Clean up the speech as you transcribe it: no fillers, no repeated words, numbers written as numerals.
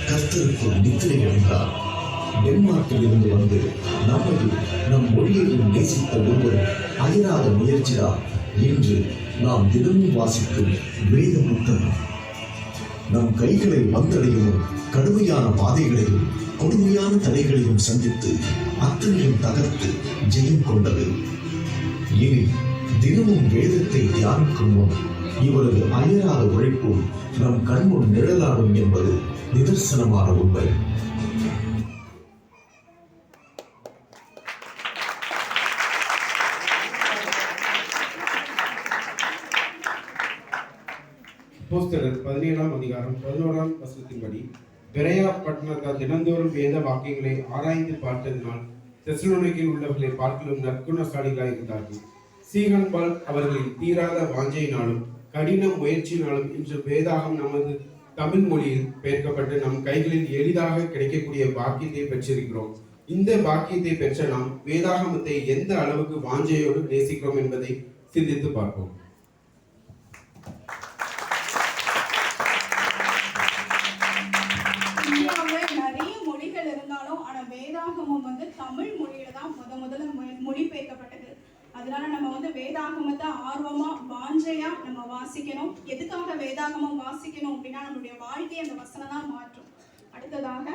கர்த்தருக்குள் நித்திரை அடைந்தார். டென்மார்க்கில் இருந்து வந்து நம் மொழியையும் நேசித்த ஒருவர் அயராத முயற்சிதான் இன்று நாம் தினமும் வாசிக்கும் வேத புத்தகம். நம் கைகளை வந்தடையவும் கடுமையான பாதைகளையும் கொடுமையான தடைகளையும் சந்தித்து அத்தனையும் தகர்த்து ஜெயம் கொண்டது. இனி தினமும் வேதத்தை தியானிக்கும் முன் இவரது அயராத உழைப்பும் நம் கண்முன் நிழலாடும் என்பது நிதர்சனமான உண்மை. அப்போஸ்தலர் 17ஆம் அதிகாரம் 11ஆம் வசனத்தின்படி பெரயா பட்டணத்தார் தினந்தோறும் வேத வாக்கியங்களை ஆராய்ந்து பார்த்ததினால் தெசலோனிக்கேயில் உள்ளவர்களை பார்க்கலும் நற்குணசாலிகளாய் இருந்தார்கள். சீகன்பால் அவர்களின் தீராத வாஞ்சையினாலும் கடின முயற்சியினாலும் இன்று வேதாகம் நமது தமிழ் மொழியில் பெயர்க்கப்பட்டு நம் கைகளில் எளிதாக கிடைக்கக்கூடிய பாக்கியத்தை பெற்றிருக்கிறோம். இந்த பாக்கியத்தை பெற்ற நாம் வேதாகமத்தை எந்த அளவுக்கு வாஞ்சையோடு நேசிக்கிறோம் என்பதை சிந்தித்து பார்ப்போம். நிறைய மொழிகள் இருந்தாலும் ஆனா வேதாகமம் தமிழ் மொழியில தான் முதல்ல மொழிபெயர்க்கப்பட்டது. அதனால நம்ம வேதாகமத்தை ஆர்வமா வாஞ்சையா நம்ம வாசிக்கணும். எதுக்காக வேதாகமம் வாசிக்கணும் அப்படின்னா நம்மளுடைய வாழ்க்கையை அந்த வசனம் தான் மாற்றும். அடுத்ததாக